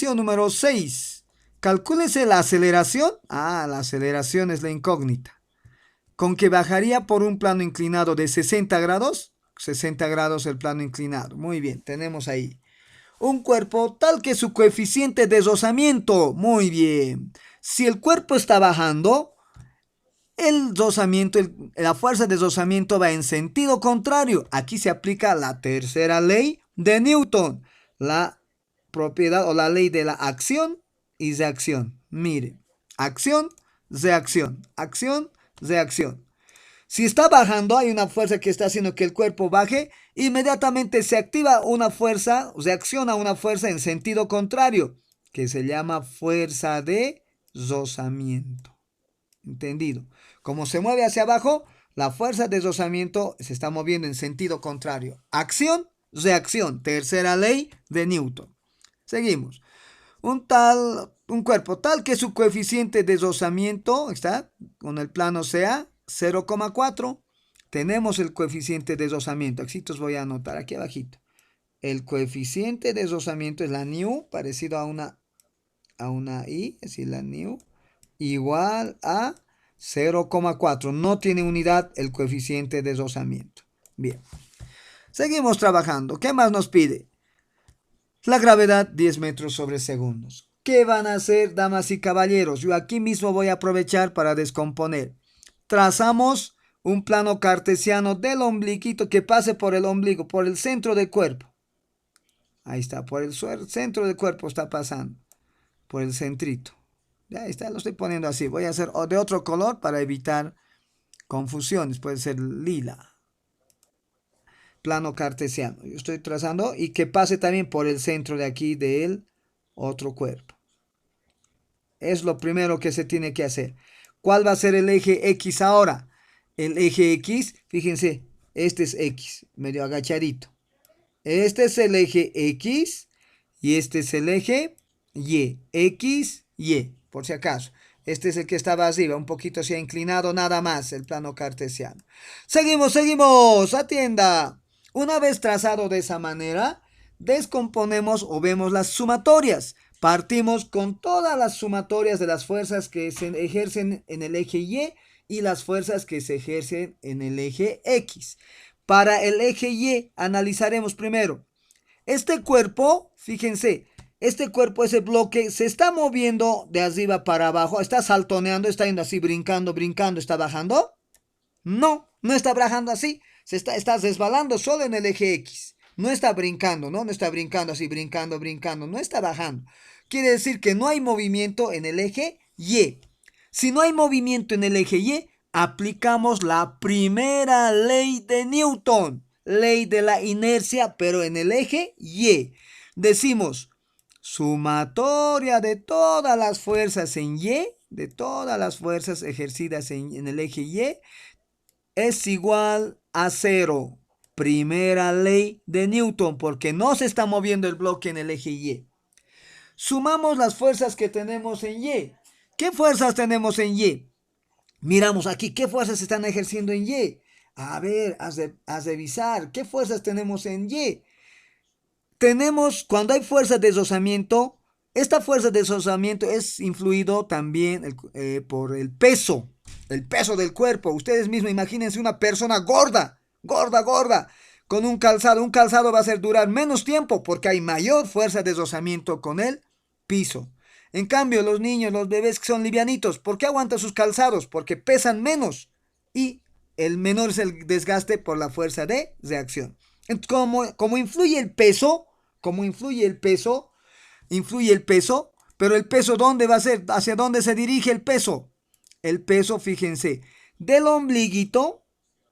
Número 6. Calcúlese la aceleración. La aceleración es la incógnita. Con que bajaría por un plano inclinado de 60 grados. 60 grados el plano inclinado. Muy bien, tenemos ahí un cuerpo tal que su coeficiente de deslizamiento. Muy bien. Si el cuerpo está bajando, el deslizamiento, la fuerza de deslizamiento va en sentido contrario. Aquí se aplica la tercera ley de Newton. La propiedad o la ley de la acción y reacción. Mire, acción, reacción, acción, reacción. Si está bajando, hay una fuerza que está haciendo que el cuerpo baje, inmediatamente se activa una fuerza, reacciona una fuerza en sentido contrario, que se llama fuerza de rozamiento. ¿Entendido? Como se mueve hacia abajo, la fuerza de rozamiento se está moviendo en sentido contrario. Acción, reacción, tercera ley de Newton. Seguimos. Un cuerpo tal que su coeficiente de rozamiento está con el plano sea 0,4. Tenemos el coeficiente de rozamiento. Aquí os voy a anotar aquí abajito. El coeficiente de rozamiento es la nu, parecido a una i, es decir, la nu, igual a 0,4. No tiene unidad el coeficiente de rozamiento. Bien. Seguimos trabajando. ¿Qué más nos pide? La gravedad 10 metros sobre segundos. ¿Qué van a hacer, damas y caballeros? Yo aquí mismo voy a aprovechar para descomponer. Trazamos un plano cartesiano del ombliguito que pase por el ombligo, por el centro del cuerpo. Ahí está, por el centro del cuerpo está pasando, por el centrito. Ya está, lo estoy poniendo así. Voy a hacer de otro color para evitar confusiones. Puede ser lila. Plano cartesiano. Yo estoy trazando y que pase también por el centro de aquí del otro cuerpo. Es lo primero que se tiene que hacer. ¿Cuál va a ser el eje X ahora? El eje X, fíjense, este es X, medio agachadito. Este es el eje X y este es el eje Y. X, Y, por si acaso. Este es el que estaba arriba, un poquito se ha inclinado nada más el plano cartesiano. Seguimos, atienda. Una vez trazado de esa manera, descomponemos o vemos las sumatorias. Partimos con todas las sumatorias de las fuerzas que se ejercen en el eje y las fuerzas que se ejercen en el eje X. Para el eje Y analizaremos primero. Este cuerpo, fíjense, este cuerpo, ese bloque, se está moviendo de arriba para abajo, está saltoneando, está yendo así, brincando, ¿está bajando? No, no está bajando así, está resbalando solo en el eje X. No está brincando, ¿no? No está brincando así, brincando, no está bajando. Quiere decir que no hay movimiento en el eje Y. Si no hay movimiento en el eje Y, aplicamos la primera ley de Newton, ley de la inercia, pero en el eje Y. Decimos, sumatoria de todas las fuerzas en Y, de todas las fuerzas ejercidas en el eje Y, es igual a 0. Primera ley de Newton, porque no se está moviendo el bloque en el eje Y. Sumamos las fuerzas que tenemos en Y. ¿Qué fuerzas tenemos en Y? Miramos aquí, ¿qué fuerzas se están ejerciendo en Y? A ver, a revisar, ¿qué fuerzas tenemos en Y? Tenemos, cuando hay fuerza de deslizamiento, esta fuerza de deslizamiento es influido también por el peso del cuerpo. Ustedes mismos imagínense una persona gorda, con un calzado. Un calzado va a hacer durar menos tiempo porque hay mayor fuerza de deslizamiento con el piso. En cambio, los niños, los bebés que son livianitos, ¿por qué aguantan sus calzados? Porque pesan menos y el menor es el desgaste por la fuerza de reacción. Como influye el peso, pero el peso, ¿dónde va a ser? ¿Hacia dónde se dirige el peso? El peso, fíjense, del ombliguito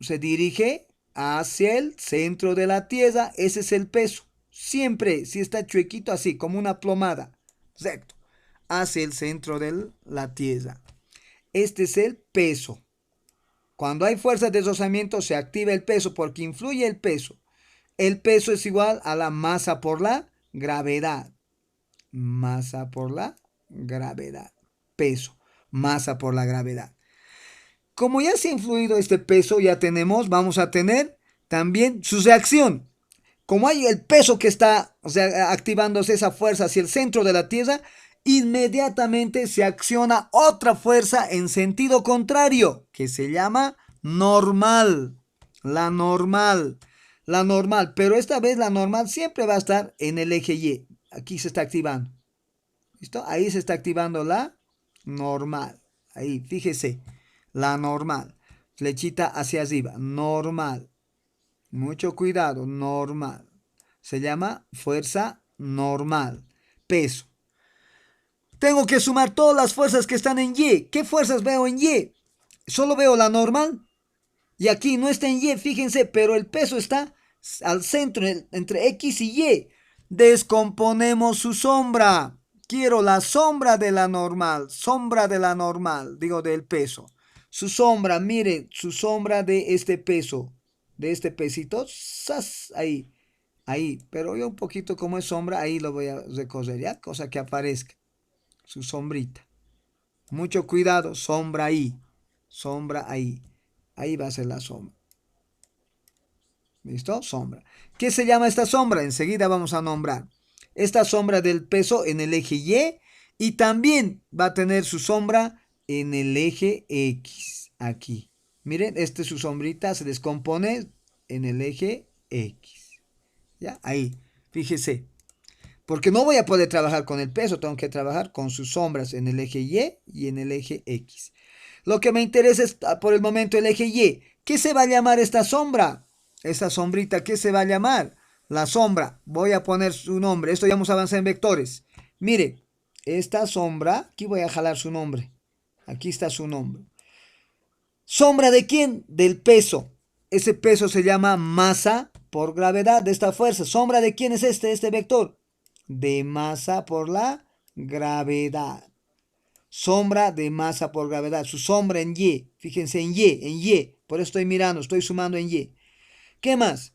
se dirige hacia el centro de la tierra. Ese es el peso. Siempre, si está chuequito así, como una plomada, recto, hacia el centro de la tierra. Este es el peso. Cuando hay fuerza de deslizamiento se activa el peso porque influye el peso. El peso es igual a la masa por la gravedad. Masa por la gravedad. Peso, masa por la gravedad. Como ya se ha influido este peso, vamos a tener también su reacción. como hay el peso que está, o sea, activándose esa fuerza hacia el centro de la Tierra, inmediatamente se acciona otra fuerza en sentido contrario, que se llama normal. La normal. La normal. Pero esta vez la normal siempre va a estar en el eje Y. Aquí se está activando. ¿Listo? Ahí se está activando la normal. Ahí, fíjese. La normal. Flechita hacia arriba. Normal. Mucho cuidado. Normal. Se llama fuerza normal. Peso. Tengo que sumar todas las fuerzas que están en Y. ¿Qué fuerzas veo en Y? Solo veo la normal. Y aquí no está en Y, fíjense, pero el peso está al centro, entre X y Y. Descomponemos su sombra. Quiero la sombra de la normal. Sombra de la normal, digo del peso. Su sombra, mire, su sombra de este peso. De este pesito. ¡Sas! Ahí. Ahí. Pero yo un poquito como es sombra, ahí lo voy a recorrer, ¿ya? Cosa que aparezca. Su sombrita. Mucho cuidado, sombra ahí. Sombra ahí. Ahí va a ser la sombra. ¿Listo? Sombra. ¿Qué se llama esta sombra? Enseguida vamos a nombrar. Esta sombra del peso en el eje Y y también va a tener su sombra en el eje X. Aquí. Miren, su sombrita se descompone en el eje X. ¿Ya? Ahí. Fíjese. Porque no voy a poder trabajar con el peso, tengo que trabajar con sus sombras en el eje Y y en el eje X. Lo que me interesa es por el momento el eje Y. ¿Qué se va a llamar esta sombra? Esta sombrita, ¿qué se va a llamar? La sombra. Voy a poner su nombre. Esto ya vamos a avanzar en vectores. Mire, esta sombra, aquí voy a jalar su nombre. Aquí está su nombre. ¿Sombra de quién? Del peso. Ese peso se llama masa por gravedad de esta fuerza. ¿Sombra de quién es este vector? De masa por la gravedad. Sombra de masa por gravedad. Su sombra en Y. Fíjense en Y. Por eso estoy mirando, estoy sumando en Y. ¿Qué más?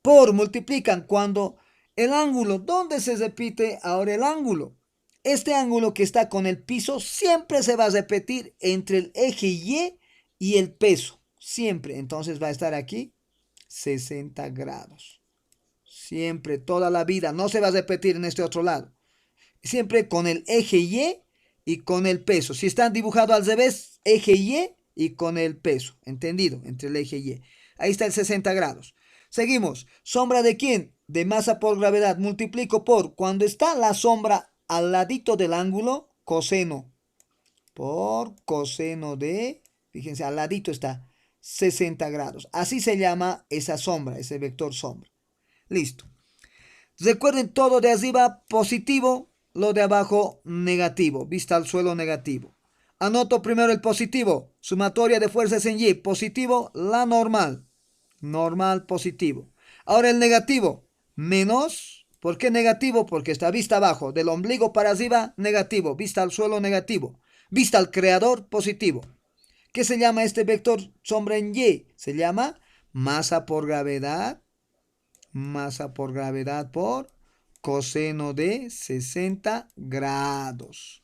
Por multiplican cuando el ángulo. ¿Dónde se repite ahora el ángulo? Este ángulo que está con el piso siempre se va a repetir entre el eje y el peso. Siempre. Entonces va a estar aquí 60 grados. Siempre, toda la vida. No se va a repetir en este otro lado. Siempre con el eje y con el peso. Si están dibujados al revés, eje y con el peso. ¿Entendido? Entre el eje y. Ahí está el 60 grados. Seguimos. ¿Sombra de quién? De masa por gravedad. Multiplico por, cuando está la sombra al ladito del ángulo, coseno. Por coseno de, fíjense, al ladito está 60 grados. Así se llama esa sombra, ese vector sombra. Listo. Recuerden todo de arriba positivo, lo de abajo negativo, vista al suelo negativo. Anoto primero el positivo, sumatoria de fuerzas en Y, positivo, la normal, normal positivo. Ahora el negativo, menos, ¿por qué negativo? Porque está vista abajo, del ombligo para arriba, negativo, vista al suelo negativo, vista al creador positivo. ¿Qué se llama este vector sombra en Y? Se llama masa por gravedad por coseno de 60 grados.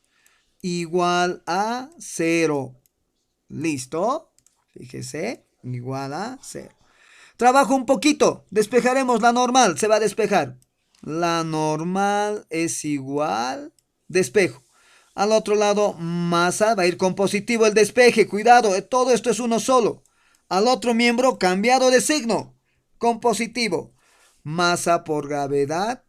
Igual a 0. ¿Listo? Fíjese, igual a 0. Trabajo un poquito. Despejaremos la normal. Se va a despejar. La normal es igual. Despejo. Al otro lado, masa. Va a ir con positivo el despeje. Cuidado, todo esto es uno solo. Al otro miembro, cambiado de signo. Con positivo. Masa por gravedad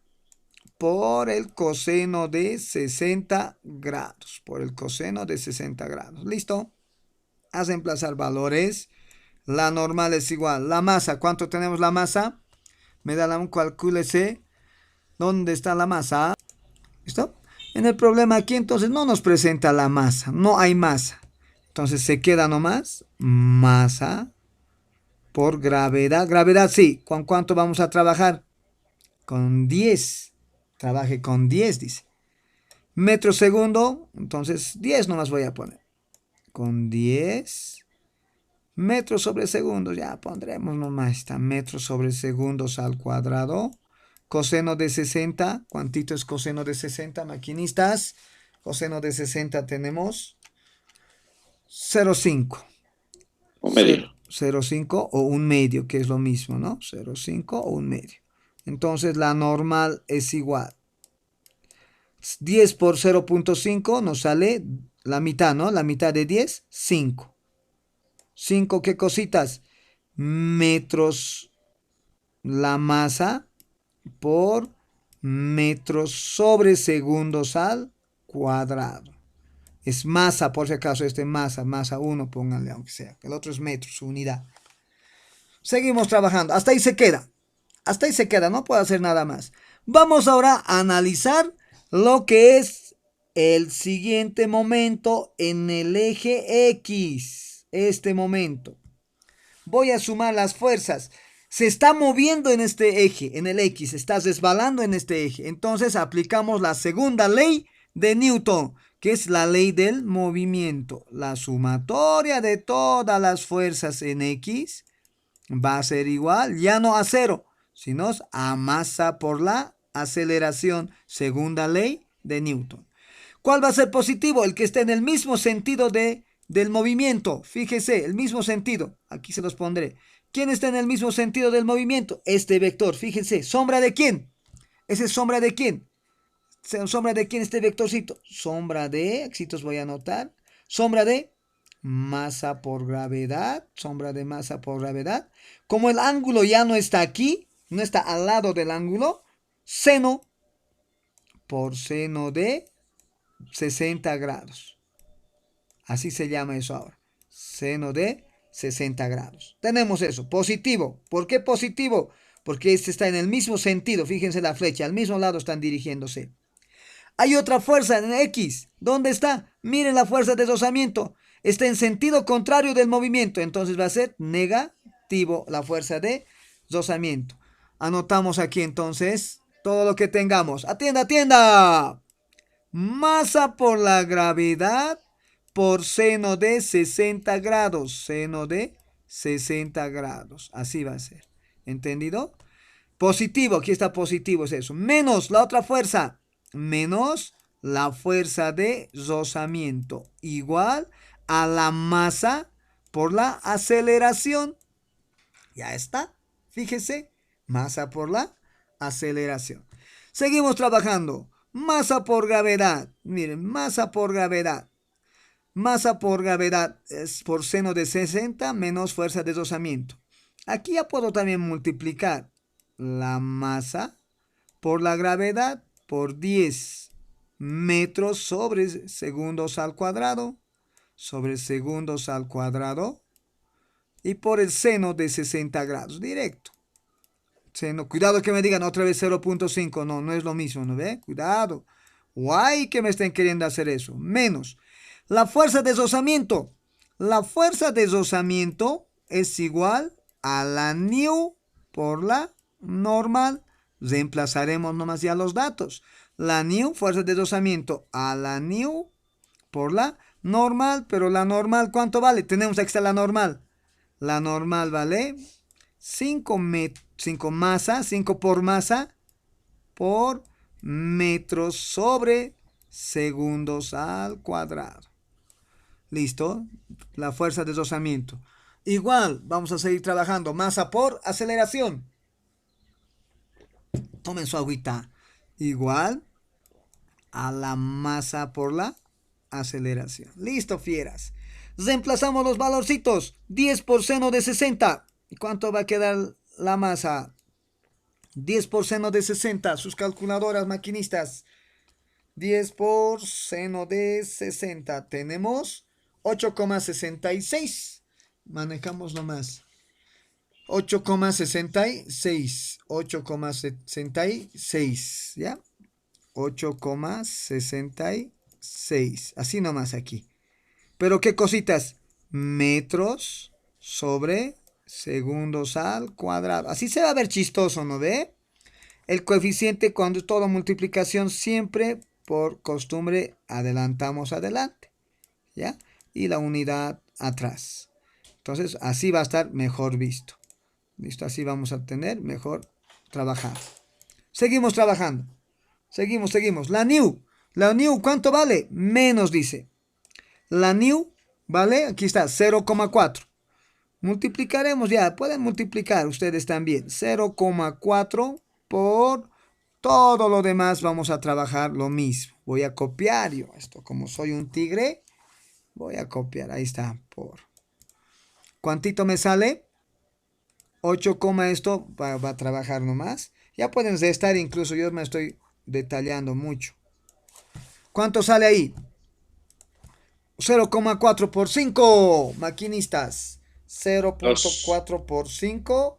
por el coseno de 60 grados. Por el coseno de 60 grados. ¿Listo? A reemplazar valores. La normal es igual. La masa, ¿cuánto tenemos la masa? Me da un calcúlese. ¿Dónde está la masa? ¿Listo? En el problema aquí entonces no nos presenta la masa. No hay masa. Entonces se queda nomás masa por gravedad. Gravedad sí. ¿Con cuánto vamos a trabajar? Con 10. Trabaje con 10, dice. Metro segundo. Entonces 10 nomás voy a poner. Con 10 metros sobre segundos. Ya pondremos nomás. Está metros sobre segundos al cuadrado. Coseno de 60. ¿Cuántito es coseno de 60, maquinistas? Coseno de 60 tenemos 0,5. Un medio. 0,5 o un medio, que es lo mismo, ¿no? 0,5 o un medio. Entonces la normal es igual. 10 por 0.5 nos sale la mitad, ¿no? La mitad de 10, 5. 5, ¿qué cositas? Metros la masa por metros sobre segundos al cuadrado. Es masa, por si acaso, masa 1, pónganle, aunque sea. El otro es metros, su unidad. Seguimos trabajando. Hasta ahí se queda. Hasta ahí se queda, no puedo hacer nada más. Vamos ahora a analizar lo que es el siguiente momento en el eje X. Este momento. Voy a sumar las fuerzas. Se está moviendo en este eje, en el X. Se está resbalando en este eje. Entonces aplicamos la segunda ley de Newton, que es la ley del movimiento. La sumatoria de todas las fuerzas en X va a ser igual, ya no a cero, sino a masa por la aceleración. Segunda ley de Newton. ¿Cuál va a ser positivo? El que esté en el mismo sentido del movimiento. Fíjese, el mismo sentido. Aquí se los pondré. ¿Quién está en el mismo sentido del movimiento? Este vector. Fíjense, ¿sombra de quién? ¿Ese es sombra de quién? ¿Sombra de quién este vectorcito? Sombra de, aquí os voy a anotar. Sombra de masa por gravedad. Sombra de masa por gravedad. Como el ángulo ya no está aquí, no está al lado del ángulo, seno por seno de 60 grados. Así se llama eso ahora. Seno de 60 grados. Tenemos eso. Positivo. ¿Por qué positivo? Porque este está en el mismo sentido. Fíjense la flecha. Al mismo lado están dirigiéndose. Hay otra fuerza en X. ¿Dónde está? Miren la fuerza de deslizamiento. Está en sentido contrario del movimiento. Entonces va a ser negativo la fuerza de deslizamiento. Anotamos aquí entonces todo lo que tengamos. Atienda, atienda. Masa por la gravedad por seno de 60 grados. Seno de 60 grados. Así va a ser. ¿Entendido? Positivo. Aquí está positivo. Es eso. Menos la otra fuerza. Menos la fuerza de rozamiento. Igual a la masa por la aceleración. Ya está. Fíjese. Masa por la aceleración. Seguimos trabajando. Masa por gravedad. Miren, masa por gravedad. Masa por gravedad es por seno de 60 menos fuerza de deslizamiento. Aquí ya puedo también multiplicar la masa por la gravedad por 10 metros sobre segundos al cuadrado. Sobre segundos al cuadrado. Y por el seno de 60 grados. Directo. Seno, cuidado que me digan otra vez 0.5. No, no es lo mismo, ¿no ve? Cuidado. Guay que me estén queriendo hacer eso. Menos. La fuerza de deslizamiento. La fuerza de deslizamiento es igual a la nu por la normal. Reemplazaremos nomás ya los datos. La nu, fuerza de deslizamiento, a la nu por la normal. Pero la normal, ¿cuánto vale? Tenemos aquí está la normal. La normal vale 5 masa, 5 por masa por metros sobre segundos al cuadrado. ¿Listo? La fuerza de deslizamiento. Igual, vamos a seguir trabajando. Masa por aceleración. Tomen su agüita. Igual a la masa por la aceleración. Listo, fieras. Reemplazamos los valorcitos. 10 por seno de 60. ¿Y cuánto va a quedar la masa? 10 por seno de 60. Sus calculadoras, maquinistas. 10 por seno de 60. Tenemos 8,66. Manejamos nomás. 8,66. 8,66. ¿Ya? 8,66. Así nomás aquí. Pero qué cositas. Metros sobre segundos al cuadrado. Así se va a ver chistoso, ¿no ve? El coeficiente cuando es todo multiplicación siempre por costumbre adelantamos adelante. ¿Ya? Y la unidad atrás. Entonces así va a estar mejor visto. ¿Listo? Así vamos a tener mejor trabajar. Seguimos trabajando. Seguimos. La new, ¿cuánto vale? Menos dice. La new, ¿vale? Aquí está, 0,4. Multiplicaremos ya. Pueden multiplicar ustedes también. 0,4 por todo lo demás vamos a trabajar lo mismo. Voy a copiar yo esto, como soy un tigre, voy a copiar, ahí está, por. ¿Cuántito me sale? 8, esto va a trabajar nomás. Ya pueden restar, incluso yo me estoy detallando mucho. ¿Cuánto sale ahí? 0,4 por 5, maquinistas. Dos. 0,4 por 5,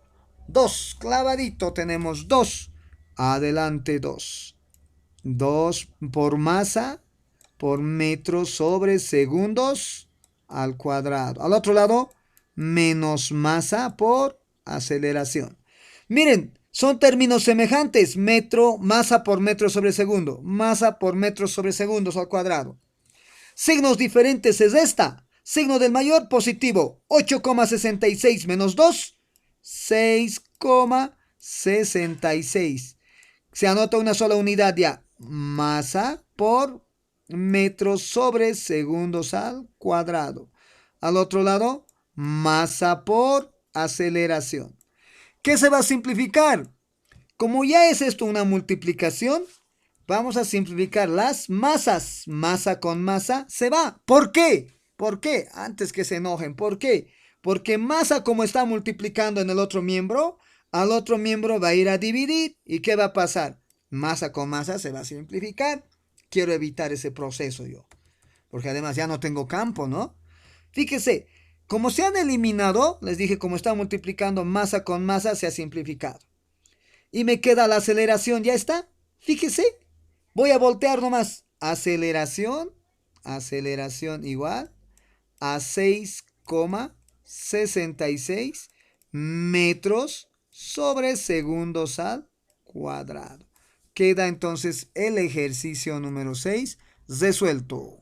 2. Clavadito tenemos 2. Adelante 2. 2 por masa por metros sobre segundos al cuadrado. Al otro lado, menos masa por aceleración. Miren, son términos semejantes. Metro, masa por metro sobre segundo. Masa por metros sobre segundos al cuadrado. Signos diferentes es esta. Signo del mayor positivo. 8,66 menos 2. 6,66. Se anota una sola unidad ya. Masa por metros sobre segundos al cuadrado. Al otro lado, masa por aceleración. ¿Qué se va a simplificar? Como ya es esto una multiplicación, vamos a simplificar las masas. Masa con masa se va. ¿Por qué? ¿Por qué? Antes que se enojen. ¿Por qué? Porque masa, como está multiplicando en el otro miembro, al otro miembro va a ir a dividir. ¿Y qué va a pasar? Masa con masa se va a simplificar. Quiero evitar ese proceso yo. Porque además ya no tengo campo, ¿no? Fíjese, como se han eliminado, les dije, como está multiplicando masa con masa, se ha simplificado. Y me queda la aceleración, ¿ya está? Fíjese, voy a voltear nomás. Aceleración igual a 6,66 metros sobre segundos al cuadrado. Queda entonces el ejercicio número 6 resuelto.